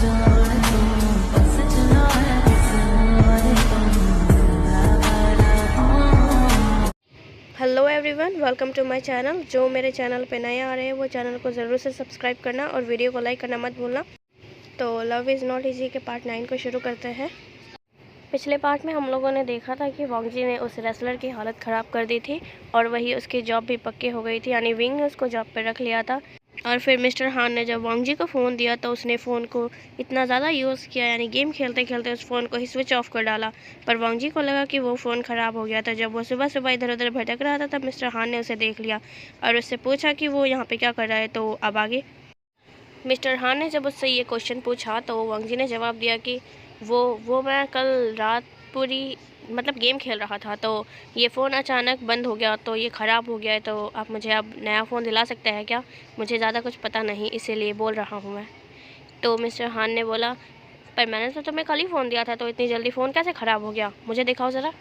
Hello everyone, welcome to my channel. जो मेरे channel पे नए आ रहे हैं वो चैनल को ज़रूर से सब्सक्राइब करना और वीडियो को लाइक करना मत भूलना। तो लव इज़ नॉट ईजी के पार्ट 9 को शुरू करते हैं। पिछले पार्ट में हम लोगों ने देखा था कि वांगजी ने उस रेसलर की हालत ख़राब कर दी थी और वही उसकी जॉब भी पक्की हो गई थी, यानी विंग ने उसको जॉब पर रख लिया था। और फिर मिस्टर हान ने जब वांगजी को फ़ोन दिया तो उसने फ़ोन को इतना ज़्यादा यूज़ किया, यानी गेम खेलते खेलते उस फ़ोन को ही स्विच ऑफ कर डाला। पर वांगजी को लगा कि वो फ़ोन ख़राब हो गया था। जब वो सुबह सुबह इधर उधर भटक रहा था तब मिस्टर हान ने उसे देख लिया और उससे पूछा कि वो यहाँ पे क्या कर रहा है। तो अब आगे मिस्टर हान ने जब उससे ये क्वेश्चन पूछा तो वांगजी ने जवाब दिया कि वो मैं कल रात पूरी गेम खेल रहा था, तो ये फ़ोन अचानक बंद हो गया, तो ये ख़राब हो गया है। तो आप मुझे अब नया फ़ोन दिला सकते हैं क्या? मुझे ज़्यादा कुछ पता नहीं, इसीलिए बोल रहा हूँ मैं। तो मिस्टर हान ने बोला, पर मैंने तो तुम्हें कल ही फ़ोन दिया था, तो इतनी जल्दी फ़ोन कैसे ख़राब हो गया? मुझे दिखाओ ज़रा।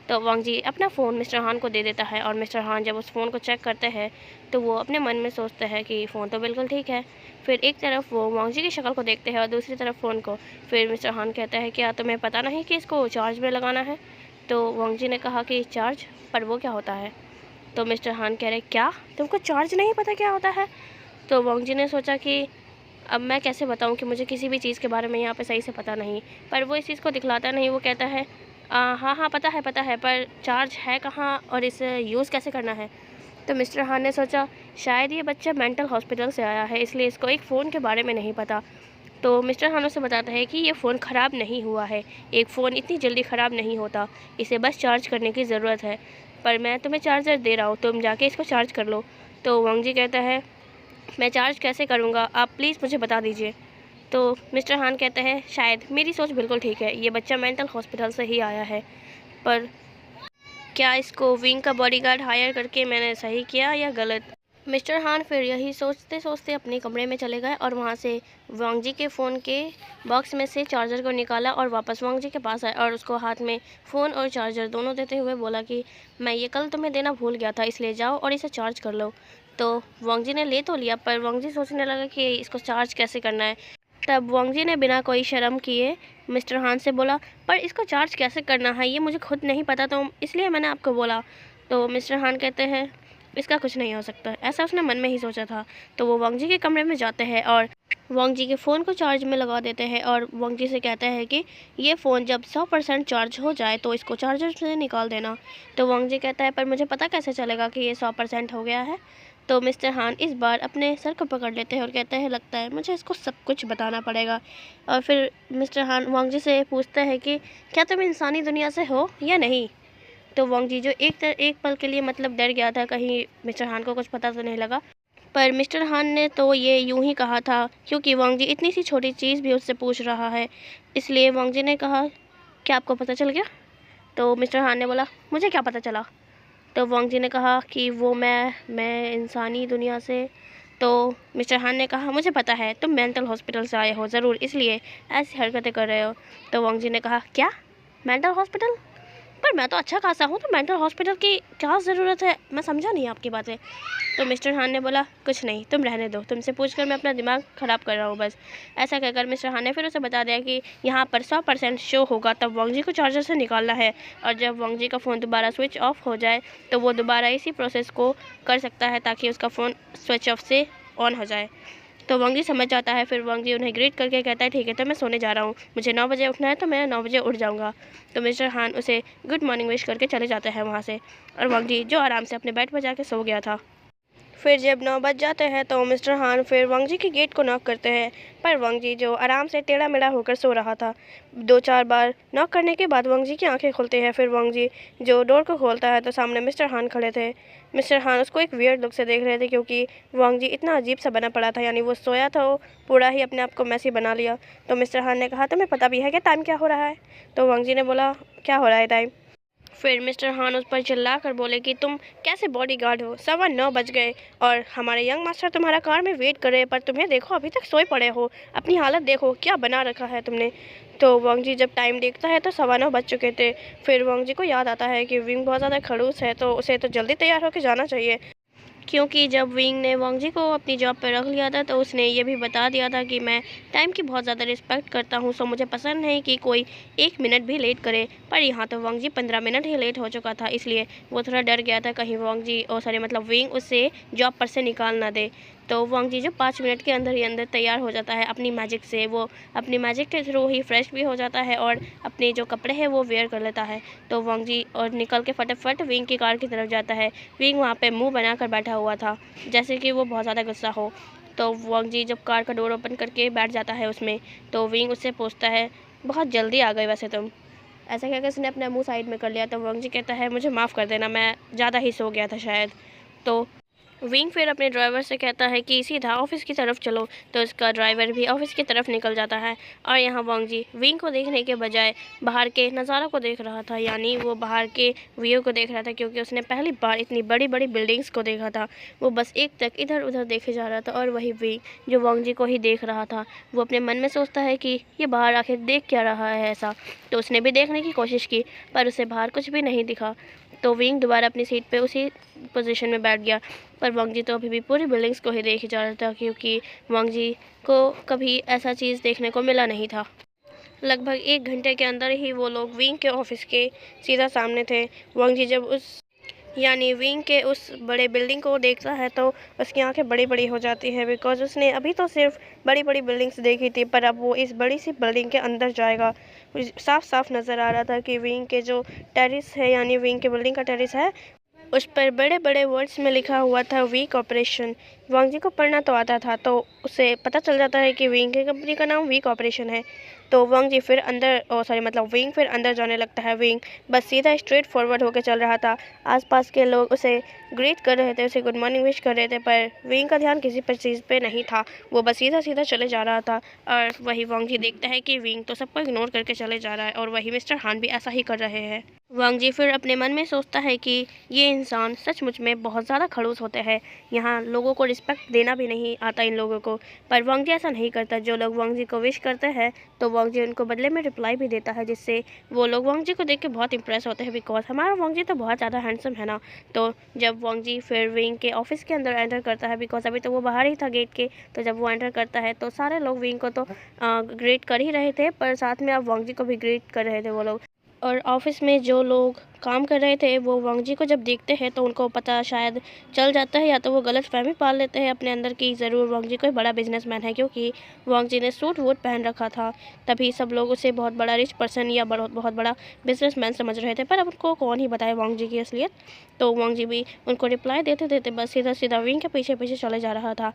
तो वांगजी अपना फ़ोन मिस्टर हान को दे देता है और मिस्टर हान जब उस फ़ोन को चेक करते हैं तो वो अपने मन में सोचते हैं कि फ़ोन तो बिल्कुल ठीक है। फिर एक तरफ वो वांगजी की शक्ल को देखते हैं और दूसरी तरफ फ़ोन को। फिर मिस्टर हान कहता है, क्या तुम्हें पता नहीं कि इसको चार्ज में लगाना है? तो वांगजी ने कहा कि चार्ज, पर वो क्या होता है? तो मिस्टर हान कह रहे, क्या तुमको चार्ज नहीं पता क्या होता है? तो वांगजी ने सोचा कि अब मैं कैसे बताऊं कि मुझे किसी भी चीज़ के बारे में यहाँ पे सही से पता नहीं। पर वो इस चीज़ को दिखलाता नहीं। वो कहता है, हाँ हाँ पता है, पर चार्ज है कहाँ और इसे यूज़ कैसे करना है? तो मिस्टर हान ने सोचा शायद ये बच्चा मेंटल हॉस्पिटल से आया है, इसलिए इसको एक फ़ोन के बारे में नहीं पता। तो मिस्टर हान उसे बताता है कि ये फ़ोन ख़राब नहीं हुआ है, एक फ़ोन इतनी जल्दी ख़राब नहीं होता, इसे बस चार्ज करने की ज़रूरत है। पर मैं तुम्हें चार्जर दे रहा हूँ, तुम जाके इसको चार्ज कर लो। तो वांगजी कहता है, मैं चार्ज कैसे करूँगा, आप प्लीज़ मुझे बता दीजिए। तो मिस्टर हान कहते हैं, शायद मेरी सोच बिल्कुल ठीक है, ये बच्चा मेंटल हॉस्पिटल से ही आया है, पर क्या इसको विंग का बॉडीगार्ड हायर करके मैंने सही किया या गलत? मिस्टर हान फिर यही सोचते सोचते अपने कमरे में चले गए और वहाँ से वांगजी के फ़ोन के बॉक्स में से चार्जर को निकाला और वापस वांगजी के पास आए और उसको हाथ में फ़ोन और चार्जर दोनों देते हुए बोला कि मैं ये कल तुम्हें देना भूल गया था, इसलिए जाओ और इसे चार्ज कर लो। तो वांगजी ने ले तो लिया, पर वांगजी सोचने लगा कि इसको चार्ज कैसे करना है। तब वांगजी ने बिना कोई शर्म किए मिस्टर हान से बोला, पर इसको चार्ज कैसे करना है ये मुझे खुद नहीं पता, तो इसलिए मैंने आपको बोला। तो मिस्टर हान कहते हैं, इसका कुछ नहीं हो सकता, ऐसा उसने मन में ही सोचा था। तो वो वांगजी के कमरे में जाते हैं और वांगजी के फ़ोन को चार्ज में लगा देते हैं और वांगजी से कहते हैं कि ये फ़ोन जब 100% चार्ज हो जाए तो इसको चार्जर से निकाल देना। तो वांगजी कहता है, पर मुझे पता कैसे चलेगा कि ये 100% हो गया है? तो मिस्टर हान इस बार अपने सर को पकड़ लेते हैं और कहते हैं, लगता है मुझे इसको सब कुछ बताना पड़ेगा। और फिर मिस्टर हान वांगजी से पूछता है कि क्या तुम इंसानी दुनिया से हो या नहीं? तो वांगजी जो एक पल के लिए डर गया था, कहीं मिस्टर हान को कुछ पता तो नहीं लगा। पर मिस्टर हान ने तो ये यूं ही कहा था क्योंकि वांगजी इतनी सी छोटी चीज़ भी उससे पूछ रहा है, इसलिए वांगजी ने कहा, क्या आपको पता चल गया? तो मिस्टर हान ने बोला, मुझे क्या पता चला? तो वांगजी ने कहा कि वो मैं इंसानी दुनिया से। तो मिस्टर हान ने कहा, मुझे पता है तुम मेंटल हॉस्पिटल से आए हो ज़रूर, इसलिए ऐसी हरकतें कर रहे हो। तो वांगजी ने कहा, क्या मेंटल हॉस्पिटल? पर मैं तो अच्छा खासा हूँ, तो मेंटल हॉस्पिटल की क्या ज़रूरत है? मैं समझा नहीं आपकी बातें। तो मिस्टर हान ने बोला, कुछ नहीं, तुम रहने दो, तुमसे पूछकर मैं अपना दिमाग ख़राब कर रहा हूँ बस। ऐसा कहकर मिस्टर हान ने फिर उसे बता दिया कि यहाँ पर 100% शो होगा तब वांगजी को चार्जर से निकालना है, और जब वांगजी का फ़ोन दोबारा स्विच ऑफ हो जाए तो वो दोबारा इसी प्रोसेस को कर सकता है ताकि उसका फ़ोन स्विच ऑफ से ऑन हो जाए। तो वांगजी समझ जाता है। फिर वांगजी उन्हें ग्रीट करके कहता है, ठीक है, तो मैं सोने जा रहा हूँ, मुझे 9 बजे उठना है, तो मैं 9 बजे उठ जाऊँगा। तो मिस्टर हान उसे गुड मॉर्निंग विश करके चले जाते हैं वहाँ से, और वांगजी जो आराम से अपने बेड पर जाके सो गया था। फिर जब 9 बज जाते हैं तो मिस्टर हान फिर वांगजी के गेट को नॉक करते हैं, पर वांगजी जो आराम से टेढ़ा मेढ़ा होकर सो रहा था। 2-4 बार नॉक करने के बाद वांगजी की आंखें खुलती हैं। फिर वांगजी जो डोर को खोलता है तो सामने मिस्टर हान खड़े थे। मिस्टर हान उसको एक वियर्ड लुक से देख रहे थे क्योंकि वांगजी इतना अजीब सा बना पड़ा था, यानी वो सोया था, वो पूरा ही अपने आप को मैसी बना लिया। तो मिस्टर हान ने कहा, तुम्हें पता भी है कि टाइम क्या हो रहा है? तो वांगजी ने बोला, क्या हो रहा है टाइम? फिर मिस्टर हान उस पर चिल्ला कर बोले कि तुम कैसे बॉडीगार्ड हो, 9:15 बज गए और हमारे यंग मास्टर तुम्हारा कार में वेट कर रहे हैं, पर तुम्हें देखो अभी तक सोए पड़े हो, अपनी हालत देखो क्या बना रखा है तुमने। तो वांगजी जब टाइम देखता है तो 9:15 बज चुके थे। फिर वांगजी को याद आता है कि विंग बहुत ज़्यादा खड़ूस है, तो उसे तो जल्दी तैयार होकर जाना चाहिए। क्योंकि जब विंग ने वांग जी को अपनी जॉब पर रख लिया था तो उसने ये भी बता दिया था कि मैं टाइम की बहुत ज़्यादा रिस्पेक्ट करता हूँ, सो मुझे पसंद नहीं कि कोई 1 मिनट भी लेट करे। पर यहाँ तो वांग जी 15 मिनट ही लेट हो चुका था, इसलिए वो थोड़ा डर गया था कहीं वांग जी मतलब विंग उससे जॉब पर से निकाल ना दे। तो वांग जी जो 5 मिनट के अंदर ही अंदर तैयार हो जाता है अपनी मैजिक से, वो अपनी मैजिक के थ्रू ही फ्रेश भी हो जाता है और अपने जो कपड़े हैं वो वेयर कर लेता है। तो वांग जी और निकल के फटाफट विंग की कार की तरफ जाता है। विंग वहाँ पे मुंह बनाकर बैठा हुआ था जैसे कि वो बहुत ज़्यादा गुस्सा हो। तो वांग जी जब कार का डोर ओपन करके बैठ जाता है उसमें, तो विंग उससे पूछता है, बहुत जल्दी आ गए वैसे तुम। ऐसा कहकर उसने अपना मुंह साइड में कर लिया। तो वांग जी कहता है, मुझे माफ़ कर देना, मैं ज़्यादा ही सो गया था शायद। तो विंग फिर अपने ड्राइवर से कहता है कि सीधा ऑफिस की तरफ चलो। तो उसका ड्राइवर भी ऑफिस की तरफ निकल जाता है और यहाँ वांग जी विंग को देखने के बजाय बाहर के नज़ारा को देख रहा था, यानी वो बाहर के व्यू को देख रहा था, क्योंकि उसने पहली बार इतनी बड़ी बड़ी बिल्डिंग्स को देखा था। वो बस एक तक इधर उधर देखे जा रहा था और वही विंग जो वांग जी को ही देख रहा था। वो अपने मन में सोचता है कि ये बाहर आखिर देख क्या रहा है ऐसा। तो उसने भी देखने की कोशिश की पर उसे बाहर कुछ भी नहीं दिखा। तो विंग दोबारा अपनी सीट पे उसी पोजीशन में बैठ गया। पर वांग जी तो अभी भी पूरी बिल्डिंग्स को ही देखे जा रहा था, क्योंकि वांग जी को कभी ऐसा चीज़ देखने को मिला नहीं था। लगभग 1 घंटे के अंदर ही वो लोग विंग के ऑफिस के सीधा सामने थे। वांग जी जब विंग के उस बड़े बिल्डिंग को देखता है तो उसकी आंखें बड़ी बड़ी हो जाती है, बिकॉज उसने अभी तो सिर्फ बड़ी बड़ी बिल्डिंग्स देखी थी, पर अब वो इस बड़ी सी बिल्डिंग के अंदर जाएगा। साफ साफ नज़र आ रहा था कि विंग के जो टेरिस है, यानी विंग के बिल्डिंग का टेरिस है, उस पर बड़े बड़े वर्ड्स में लिखा हुआ था वी कॉर्पोरेशन। वांग जी को पढ़ना तो आता था, तो उसे पता चल जाता है कि विंग की कंपनी का नाम वी कॉर्पोरेशन है। तो वांग जी फिर अंदर विंग फिर अंदर जाने लगता है। विंग बस सीधा स्ट्रेट फॉरवर्ड होकर चल रहा था। आसपास के लोग उसे ग्रीट कर रहे थे, उसे गुड मॉर्निंग विश कर रहे थे, पर विंग का ध्यान किसी पर चीज़ पे नहीं था। वो बस सीधा सीधा चले जा रहा था। और वही वांग जी देखता है कि विंग तो सबको इग्नोर करके चले जा रहा है और वही मिस्टर हान भी ऐसा ही कर रहे हैं। वांग जी फिर अपने मन में सोचता है कि ये इंसान सचमुच में बहुत ज़्यादा खड़ूस होते हैं, यहाँ लोगों को रिस्पेक्ट देना भी नहीं आता इन लोगों को। पर वांग जी ऐसा नहीं करता। जो लोग वांग जी को विश करते हैं तो वांग जी उनको बदले में रिप्लाई भी देता है, जिससे वो लोग वांग जी को देख के बहुत इंप्रेस होते हैं, बिकॉज हमारा वांग जी तो बहुत ज़्यादा हैंडसम है ना। तो जब वांग जी फिर विंग के ऑफिस के अंदर एंटर करता है, बिकॉज अभी तो वो बाहर ही था गेट के, तो जब वो एंटर करता है तो सारे लोग विंग को तो ग्रेट कर ही रहे थे, पर साथ में अब वांग जी को भी ग्रेट कर रहे थे वो लोग। और ऑफिस में जो लोग काम कर रहे थे वो वांग जी को जब देखते हैं तो उनको पता शायद चल जाता है, या तो वो गलत फहमी पाल लेते हैं अपने अंदर की ज़रूर वांग जी कोई बड़ा बिजनेसमैन है, क्योंकि वांग जी ने सूट वूट पहन रखा था। तभी सब लोग उसे बहुत बड़ा रिच पर्सन या बहुत बड़ा बिजनेसमैन समझ रहे थे, पर अब उनको कौन ही बताए वांग जी की असलियत। तो वांग जी भी उनको रिप्लाई देते देते बस सीधा सीधा विंग के पीछे पीछे चले जा रहा था।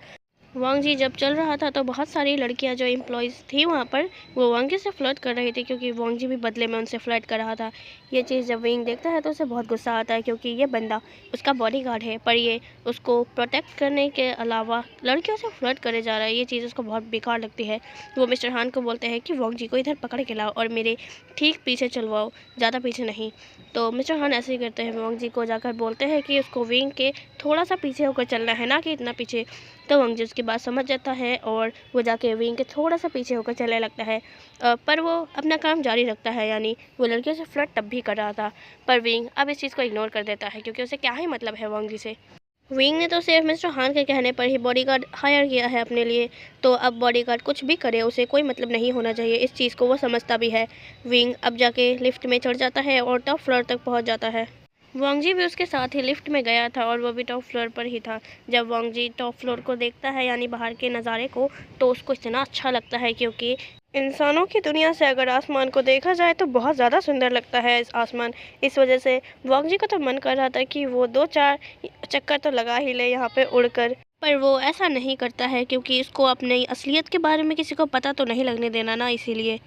वांग जी जब चल रहा था तो बहुत सारी लड़कियां जो एम्प्लॉयज़ थी वहाँ पर, वो वांग जी से फ्लर्ट कर रही थी, क्योंकि वांग जी भी बदले में उनसे फ्लर्ट कर रहा था। ये चीज़ जब विंग देखता है तो उसे बहुत गुस्सा आता है, क्योंकि ये बंदा उसका बॉडीगार्ड है पर ये उसको प्रोटेक्ट करने के अलावा लड़कियों से फ्लर्ट करे जा रहा है। ये चीज़ उसको बहुत बेकार लगती है। वो मिस्टर हान को बोलते हैं कि वांग जी को इधर पकड़ के लाओ और मेरे ठीक पीछे चलवाओ, ज़्यादा पीछे नहीं। तो मिस्टर हान ऐसे ही करते हैं, वांग जी को जाकर बोलते हैं कि उसको विंग के थोड़ा सा पीछे होकर चलना है, ना कि इतना पीछे। तो वांग जी उसकी बात समझ जाता है और वो जाके विंग के थोड़ा सा पीछे होकर चलने लगता है। पर वो अपना काम जारी रखता है, यानी वो लड़कियों से फ्लर्ट तब भी कर रहा था। पर विंग अब इस चीज़ को इग्नोर कर देता है, क्योंकि उसे क्या ही मतलब है वांग जी से। विंग ने तो सिर्फ मिस्टर हान के कहने पर ही बॉडीगार्ड हायर किया है अपने लिए, तो अब बॉडीगार्ड कुछ भी करे उसे कोई मतलब नहीं होना चाहिए। इस चीज़ को वो समझता भी है। विंग अब जाके लिफ्ट में चढ़ जाता है और टॉप फ्लोर तक पहुंच जाता है। वांग जी भी उसके साथ ही लिफ्ट में गया था और वो भी टॉप फ्लोर पर ही था। जब वांग जी टॉप फ्लोर को देखता है, यानी बाहर के नज़ारे को, तो उसको इतना अच्छा लगता है, क्योंकि इंसानों की दुनिया से अगर आसमान को देखा जाए तो बहुत ज़्यादा सुंदर लगता है इस आसमान। इस वजह से वांग जी का तो मन कर रहा था कि वो 2-4 चक्कर तो लगा ही ले यहाँ पे उड़कर, पर वो ऐसा नहीं करता है, क्योंकि इसको अपनी असलियत के बारे में किसी को पता तो नहीं लगने देना ना, इसीलिए।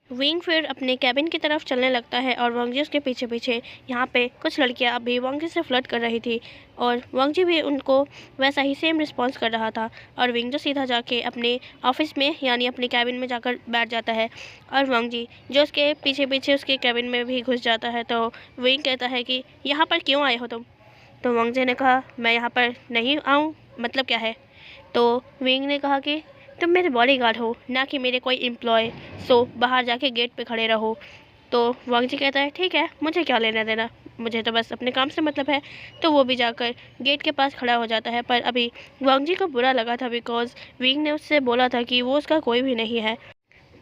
विंग फिर अपने कैबिन की तरफ चलने लगता है और वांग जी उसके पीछे पीछे। यहाँ पे कुछ लड़कियाँ अभी वांग जी से फ्लर्ट कर रही थी और वांग जी भी उनको वैसा ही सेम रिस्पॉन्स कर रहा था। और विंग जो सीधा जाके अपने ऑफिस में, यानी अपने कैबिन में जाकर बैठ जाता है। और वांग जी जो उसके पीछे पीछे उसके कैबिन में भी घुस जाता है। तो विंग कहता है कि यहाँ पर क्यों आए हो तुम? तो वांग जी ने कहा, मैं यहाँ पर नहीं आऊँ, मतलब क्या है? तो विंग ने कहा कि तुम मेरे बॉडीगार्ड हो, ना कि मेरे कोई एम्प्लॉय, सो बाहर जाके गेट पे खड़े रहो। तो वांग जी कहता है, ठीक है, मुझे क्या लेना देना, मुझे तो बस अपने काम से मतलब है। तो वो भी जाकर गेट के पास खड़ा हो जाता है। पर अभी वांग जी को बुरा लगा था बिकॉज़ विंग ने उससे बोला था कि वो उसका कोई भी नहीं है।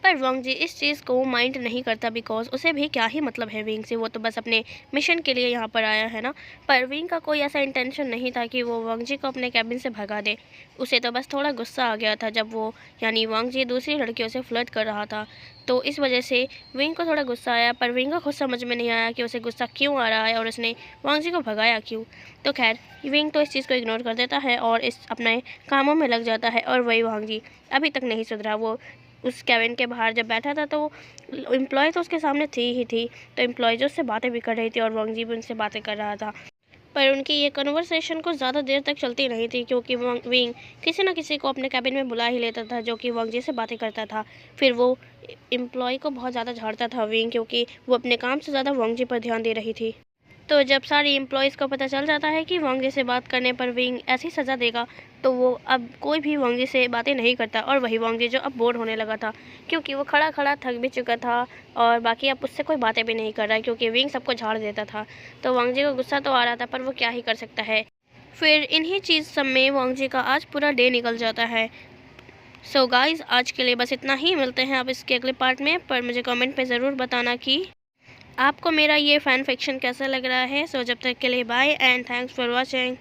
पर वांग जी इस चीज़ को माइंड नहीं करता बिकॉज़ उसे भी क्या ही मतलब है विंग से, वो तो बस अपने मिशन के लिए यहाँ पर आया है ना। पर विंग का कोई ऐसा इंटेंशन नहीं था कि वो वांग जी को अपने कैबिन से भगा दे। उसे तो बस थोड़ा गुस्सा आ गया था जब वो यानी वांग जी दूसरी लड़कियों से फ्लर्ट कर रहा था। तो इस वजह से विंग को थोड़ा गुस्सा आया, पर विंग को खुद समझ में नहीं आया कि उसे गुस्सा क्यों आ रहा है और उसने वांग जी को भगाया क्यों। तो खैर विंग तो इस चीज़ को इग्नोर कर देता है और इस अपने कामों में लग जाता है। और वही वांग जी अभी तक नहीं सुधरा। वो उस केबिन के बाहर जब बैठा था तो एम्प्लॉय तो उसके सामने थी ही थी। तो एम्प्लॉय जो उससे बातें भी कर रही थी और वांग जी भी उनसे बातें कर रहा था। पर उनकी ये कन्वर्सेशन कुछ ज़्यादा देर तक चलती नहीं थी क्योंकि विंग किसी न किसी को अपने कैबिन में बुला ही लेता था जो कि वांग जी से बातें करता था। फिर वो एम्प्लॉय को बहुत ज़्यादा झाड़ता था विंग, क्योंकि वो अपने काम से ज़्यादा वांग जी पर ध्यान दे रही थी। तो जब सारी एम्प्लॉयज़ को पता चल जाता है कि वांग जी से बात करने पर विंग ऐसी सज़ा देगा, तो वो अब कोई भी वांग जी से बातें नहीं करता। और वही वांग जी जो अब बोर होने लगा था क्योंकि वो खड़ा खड़ा थक भी चुका था और बाकी अब उससे कोई बातें भी नहीं कर रहा है क्योंकि विंग सबको झाड़ देता था। तो वांग जी को गुस्सा तो आ रहा था पर वो क्या ही कर सकता है। फिर इन्हीं चीज़ सब में वांग जी का आज पूरा डे निकल जाता है। सो गाइज़ आज के लिए बस इतना ही, मिलते हैं अब इसके अगले पार्ट में। पर मुझे कमेंट पे ज़रूर बताना कि आपको मेरा ये फ़ैन फिक्शन कैसा लग रहा है। सो जब तक के लिए bye and thanks for watching.